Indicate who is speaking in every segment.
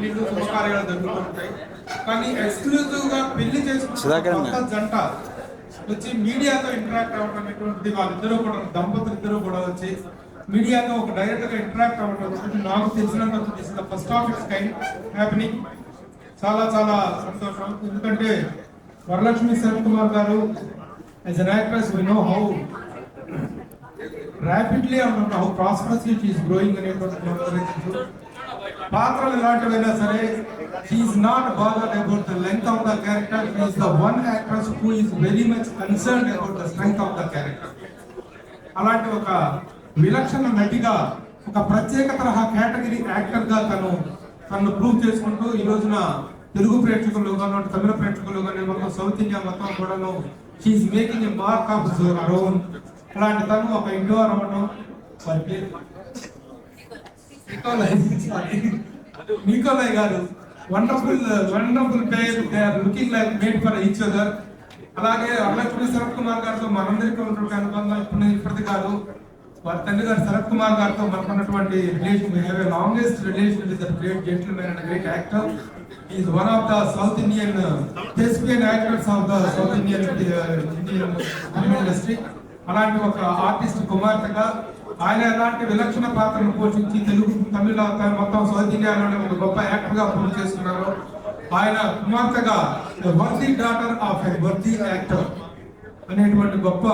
Speaker 1: పెళ్లిళ్ళు శుభకార్యాలు జరుగుతుంటాయి. కానీ ఎక్స్క్లూజివ్ గా పెళ్లి చేసుకున్న జంట వచ్చి మీడియాతో ఇంటరాక్ట్ అవ్వడం అనేటువంటిది వాళ్ళిద్దరూ కూడా దంపతులిద్దరూ కూడా వచ్చి మీడియాతో ఒక డైరెక్ట్ గా ఇంటరాక్ట్ అవ్వడం నాకు తెలిసినంత first of its kind happening. చాలా చాలా సంతోషం. ఎందుకంటే వరలక్ష్మి శరత్ కుమార్ గారు as an actress we know how rapidly and how prosperously she is growing అనేటువంటి పాత్రలు ఎలాంటివైనా సరే she is not bothered about the length of the character. She is the one actress who is very much concerned about the strength of the character. అలాంటి ఒక విలక్షణ నటిగా ఒక ప్రత్యేక తరహా కేటగిరీ యాక్టర్ గా తను ప్రూవ్ చేసుకుంటూ ఈ రోజున తెలుగు ప్రేక్షకులు కానీ తమిళ ప్రేక్షకులు కానీ మొత్తం సౌత్ ఇండియా మొత్తం కూడాను she is making a mark of her own. అలాంటి తను ఒక ఇండోర్ అవ్వడం నికోలయ్ గారు wonderful pair. They are looking like made for each other. అలాగే వరలక్ష్మి శరత్ కుమార్ గారితో మనందరికీ ఉన్నటువంటి అనుబంధం ఇప్పటిది కాదు. వారి తండ్రి గారు శరత్ కుమార్ గారితో మనకున్నటువంటి relation, we have a longest relation with that great gentleman and a great actor. He is one of the South Indian thespian actors of the South Indian film industry. అలాంటి ఒక ఆర్టిస్ట్ కుమార్తెగా ఆయన ఎలాంటి విలక్షణ పాత్రను పోషించి తెలుగు తమిళ మొత్తం సౌత్ ఇండియాలోనే ఒక గొప్ప యాక్టర్ గా ప్రూవ్ చేస్తున్నారు. ఆయన కుమార్తెగా worthy daughter of a worthy actor అనేటువంటి గొప్ప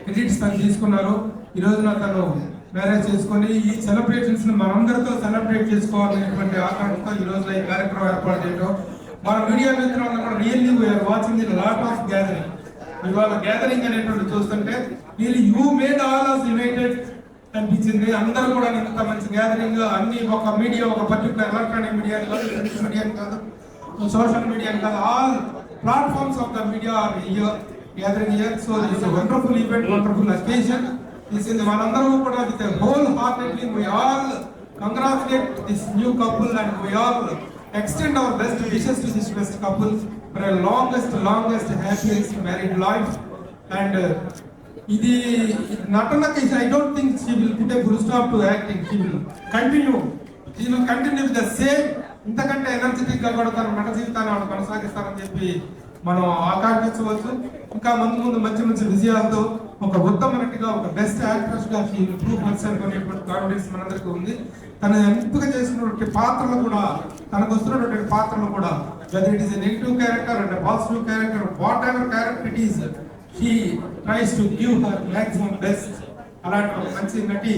Speaker 1: క్రెడిట్స్ తను తీసుకున్నారు. ఈ రోజున తను మ్యారేజ్ చేసుకొని ఈ సెలబ్రేషన్స్ ని మనందరితో సెలబ్రేట్ చేసుకోవాలనేటువంటి ఆకాంక్షతో ఈ రోజున ఈ కార్యక్రమం ఏర్పాటు చేయడం మన మీడియా మిత్రులందరూ కూడా really we are watching the lot of gathering. ఇవాళ గ్యాదరింగ్ అనేటువంటి చూస్తుంటే really you made all us united అనిపించింది. అందరూ కూడా ఇంత మంచి గ్యాదరింగ్ అన్ని ఒక మీడియా ఒక పర్టికులర్ ఎలక్ట్రానిక్ మీడియా కాదు సోషల్ మీడియా కాదు all platforms of the media are here gathering here. So this is wonderful event, wonderful occasion. This is మనందరం కూడా with a wholeheartedly we all congratulate this new couple and we all extend our best wishes to this best couple for a longest happiest married life. And ఇది నటనకి I don't think she will put a full stop to acting. She will continue with the same ఇంతకంటే energetic గా కూడా తన నట జీవితాన్ని ఆవిడ కొనసాగిస్తారని చెప్పి మనం ఆకాంక్షించవచ్చు. ఇంకా ముందు మంచి విజయాలతో ఒక ఉత్తమ నటిగా ఒక బెస్ట్ యాక్ట్రెస్ గా ప్రూవ్ పర్సన్ అనేటువంటి కాన్ఫిడెన్స్ మనందరికీ ఉంది. తను ఎంపిక చేసినటువంటి పాత్రలు కూడా తనకు వస్తున్నటువంటి పాత్రలు కూడా whether it is a negative character and a positive character, whatever character it is, she tries to give her maximum best. అలాంటి ఒక మంచి నటి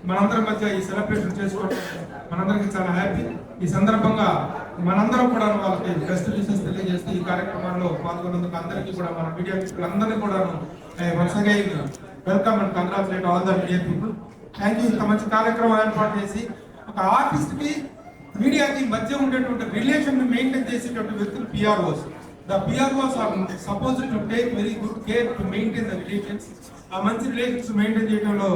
Speaker 1: మనందరి మధ్య ఈ సెలబ్రేషన్ చేసుకోవడం మనందరికీ చాలా హ్యాపీ. ఈ సందర్భంగా మనందరం కూడా వాళ్ళకి బెస్ట్ విషెస్ తెలియజేస్తూ ఈ కార్యక్రమాల్లో పాల్గొన్నందుకు అందరికీ కూడా మన మీడియా పీపుల్ కూడా once again welcome and congratulate all the media people. Thank you. ఇంత మంచి కార్యక్రమం ఏర్పాటు చేసి ఒక ఆర్టిస్ట్ కి మీడియాకి మధ్య ఉండేటువంటి రిలేషన్ ని మెయింటైన్ చేసేటువంటి వ్యక్తులు PROs. The PROs are supposed to take very good care to maintain the relations. ఆ మంచి రిలేషన్స్ మెయింటైన్ చేయడంలో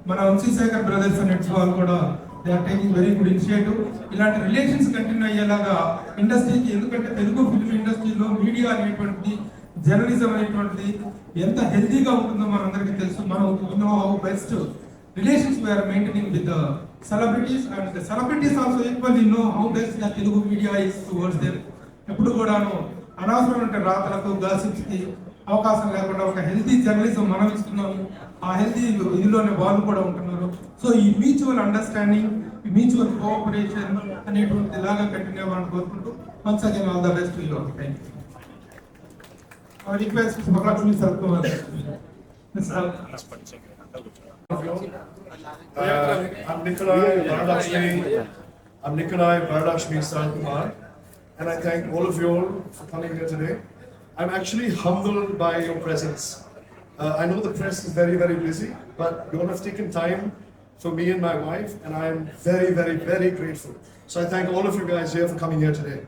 Speaker 1: మన వంశీశేఖర్ బ్రదర్స్ అనే వాళ్ళు కూడా they are taking very good initiative. ఇలాంటి రిలేషన్స్ కంటిన్యూ అయ్యేలాగా ఇండస్ట్రీకి, ఎందుకంటే తెలుగు ఫిల్మ్ ఇండస్ట్రీలో మీడియా అనేటువంటిది జర్నలిజం అనేటువంటిది ఎంత హెల్తీగా ఉంటుందో మనందరికీ తెలుసు. మనం know how best relations we are maintaining with the celebrities and the celebrities also equally know how best the Telugu media is towards them. ఎప్పుడు కూడాను అనవసరమైన రాతలకు గాసిప్స్ కి అవకాశం లేకుండా ఒక హెల్తీ జర్నలిజం మనం ఇస్తున్నాము. ఆ హెల్తీ ఇదిలోనే వాళ్ళు కూడా ఉంటున్నారు. సో ఈ మ్యూచువల్ అండర్స్టాండింగ్, ఈ మ్యూచువల్ కోఆపరేషన్ అనేటువంటి ఇలాగా కంటిన్యూ అవ్వాలని కోరుకుంటూ once again all the best to you. Thank you. I request Mahalakshmi Sharath Kumar.
Speaker 2: I'm Nikolai Varadakshmi Sharath Kumar, and I thank all of you all for coming here today. I'm actually humbled by your presence. I know the press is very busy, but you all have taken time for me and my wife, and I am very grateful. So I thank all of you guys here for coming here today.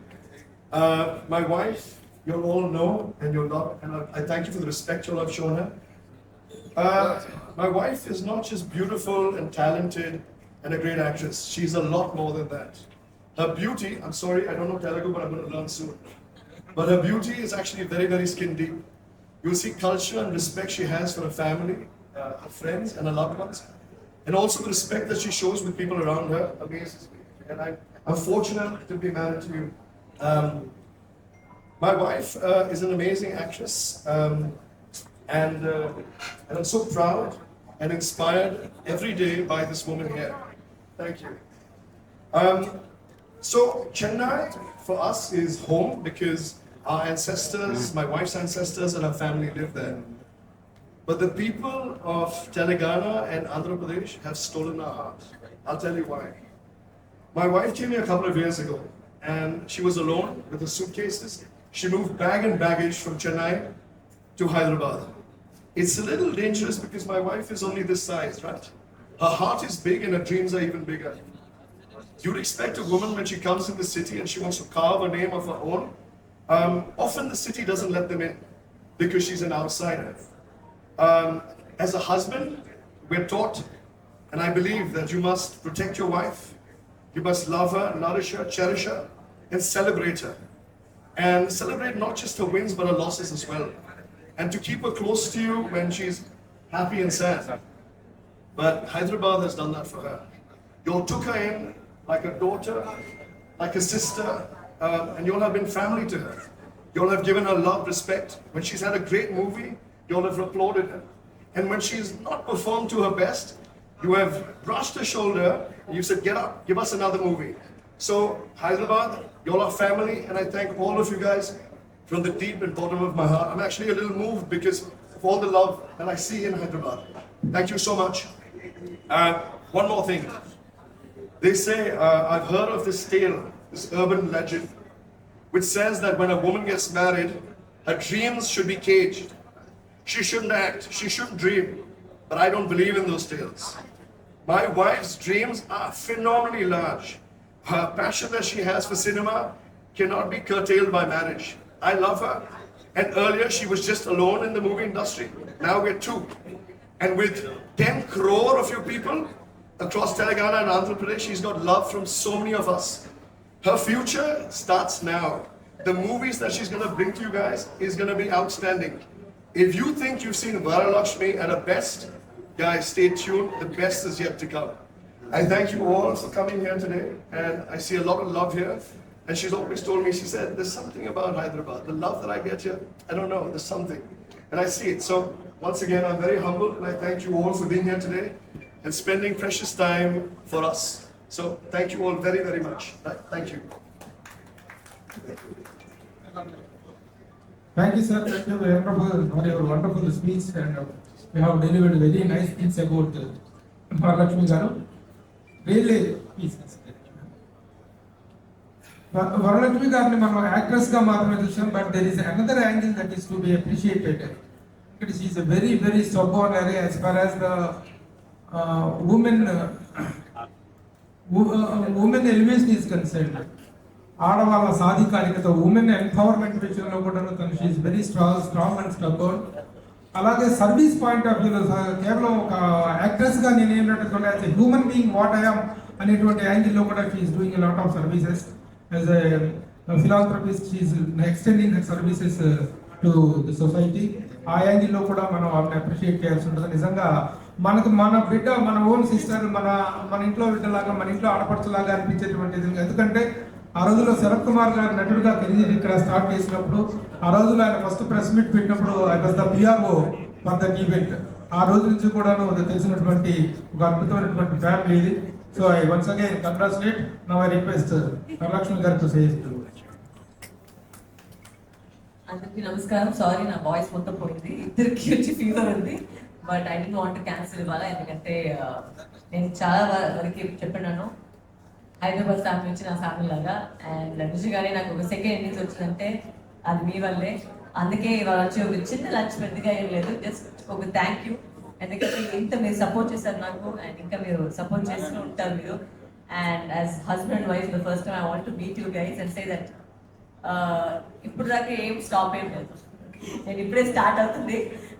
Speaker 2: My wife, you all know, and you're not, and I thank you for the respect you all have shown her. My wife is not just beautiful and talented and a great actress. She's a lot more than that. Her beauty, I'm sorry, I don't know Telugu, but I'm going to learn soon. But her beauty is actually very skin deep. You'll see culture and respect she has for her family, her friends, and her loved ones. And also the respect that she shows with people around her amazes me. And I'm fortunate to be married to you. My wife is an amazing actress, and I'm so proud and inspired every day by this woman here. Thank you. So Chennai for us is home because our ancestors, my wife's ancestors, and our family live there. But the people of Telangana and Andhra Pradesh have stolen our heart. I'll tell you why. My wife came here a couple of years ago, and she was alone with her suitcases. She moved bag and baggage from Chennai to Hyderabad. It's a little dangerous because my wife is only this size, right? Her heart is big and her dreams are even bigger. You'd expect a woman when she comes in the city and she wants to carve a name of her own. Often the city doesn't let them in because she's an outsider. As a husband, we're taught, and I believe that you must protect your wife. You must love her, nourish her, cherish her, and celebrate her. And celebrate not just her wins but her losses as well. And to keep her close to you when she's happy and sad. But Hyderabad has done that for her. You all took her in like a daughter, like a sister, and you all have been family to her. You all have given her love, respect. When she's had a great movie, you all have applauded her. And when she's not performed to her best, you have brushed her shoulder and you said, get up, give us another movie. So Hyderabad, you all are family, and I thank all of you guys from the deep and bottom of my heart. I'm actually a little moved because of all the love that I see in Hyderabad. Thank you so much. One more thing. They say, I've heard of this tale, this urban legend, which says that when a woman gets married, her dreams should be caged. She shouldn't act, she shouldn't dream. But I don't believe in those tales. My wife's dreams are phenomenally large. Her passion that she has for cinema cannot be curtailed by marriage. I love her. And earlier she was just alone in the movie industry. Now we're two. And with 10 crore of you people across Telangana and Andhra Pradesh, she's got love from so many of us. Her future starts now. The movies that she's gonna bring to you guys is gonna be outstanding. If you think you've seen Varalakshmi at her best, guys, stay tuned. The best is yet to come. I thank you all for coming here today, and I see a lot of love here. And she's always told me, she said, there's something about Hyderabad. The love that I get here, I don't know, there's something. And I see it. So once again, I'm very humbled, and I thank you all for being here today and spending precious time for us. So thank you all very, very much. Thank you.
Speaker 1: Thank you, sir. Thank you for your wonderful speech, and you have delivered very nice things about Varalakshmi Garu. Really, please. Varalakshmi Garu, మనం actress గా మాత్రమే చూసాం, but there is another angle that is to be appreciated. She is a very, very stubborn area as far as the women elevation is concerned. ఆడవాళ్ళ సాధికారికత, women empowerment విషయంలో కూడా తను she is very strong and stubborn. అలాగే service point of వ్యూలో కేవలం ఒక యాక్ట్రెస్గా నేను ఏంటంటే as a human being what I'm అనేటువంటి యాంగిల్లో కూడా she is doing a lot of services. As a philanthropist she is extending her services to the society. ఆ యాంగిల్లో కూడా మనం ఆమెను అప్రిషియేట్ చేయాల్సి ఉంటుంది. నిజంగా మన బిడ్డ, మన ఓన్ సిస్టర్, మన ఇంట్లో బిడ్డలాగా, మన ఇంట్లో ఆడపడుచులాగా అనిపించేటువంటిది. ఎందుకంటే ఆ రోజుల్లో శరత్ కుమార్ గారు నటుడుగా కెరీర్ ఇక్కడ స్టార్ట్ చేసినప్పుడు, ఆ రోజుల్లో ఆయన ఫస్ట్ ప్రెస్ మీట్ పెట్టినప్పుడు I was the PRO for that event. ఆ రోజు నుంచి కూడా తెలిసినటువంటి ఒక అద్భుతమైనటువంటి ఫ్యామిలీ ఇది. So I once again congratulate. Now I request Varalakshmi గారు టు సే.
Speaker 3: అందరికీ నమస్కారం. సారీ, నా వాయిస్ మొత్తం పోయింది, ఇద్దరికి వచ్చి ఫీవర్ ఉంది. But I don't want to cancel ఇవ్వాలా, ఎందుకంటే నేను చాలా వరకు చెప్పినాను. హైదరాబాద్ ఫ్యామిలీ నుంచి నా ఫ్యామిలీ లాగా. అండ్ నిజంగానే నాకు ఒక సెకండ్ ఇన్నింగ్స్ వచ్చిందంటే అది మీ వల్లే. అందుకే ఇవాళ వచ్చి ఒక చిన్న లంచ్ పెద్దగా ఏం లేదు, జస్ట్ ఒక థ్యాంక్ యూ. ఎందుకంటే ఇంత మీరు సపోర్ట్ చేశారు నాకు, అండ్ ఇంకా మీరు సపోర్ట్ చేస్తూ ఉంటారు మీరు. And as husband and wife the first time I want to meet you guys and say that ఇప్పుడు దాకా ఏం స్టాప్ ఏం లేదు, నేను ఇప్పుడే స్టార్ట్ అవుతుంది.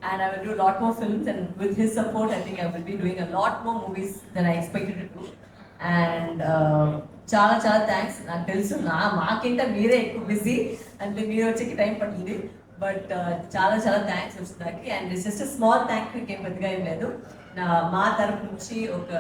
Speaker 3: And I will do lot more films, and with his support I think I will be doing a lot more movies then I expected to do. And చాలా చాలా థ్యాంక్స్. నాకు తెలుసు మాకింట మీరే ఎక్కువ బిజీ, అంటే మీరు వచ్చేకి టైం పడుతుంది. బట్ చాలా చాలా థ్యాంక్స్ వస్తుందానికి. And just small thank you, ఇంకేం పెద్దగా ఏం లేదు. మా తరపు నుంచి ఒక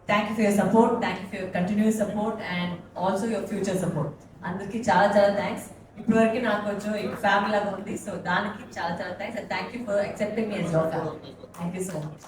Speaker 3: thank you for your support, thank you for your continuous support and also your future support. అందరికీ చాలా చాలా థ్యాంక్స్. ఇప్పటివరకు నాకు కొంచెం ఫ్యామిలీ లాగా ఉంది, సో దానికి చాలా చాలా thanks and thank you for accepting me as your family. Thank you so much.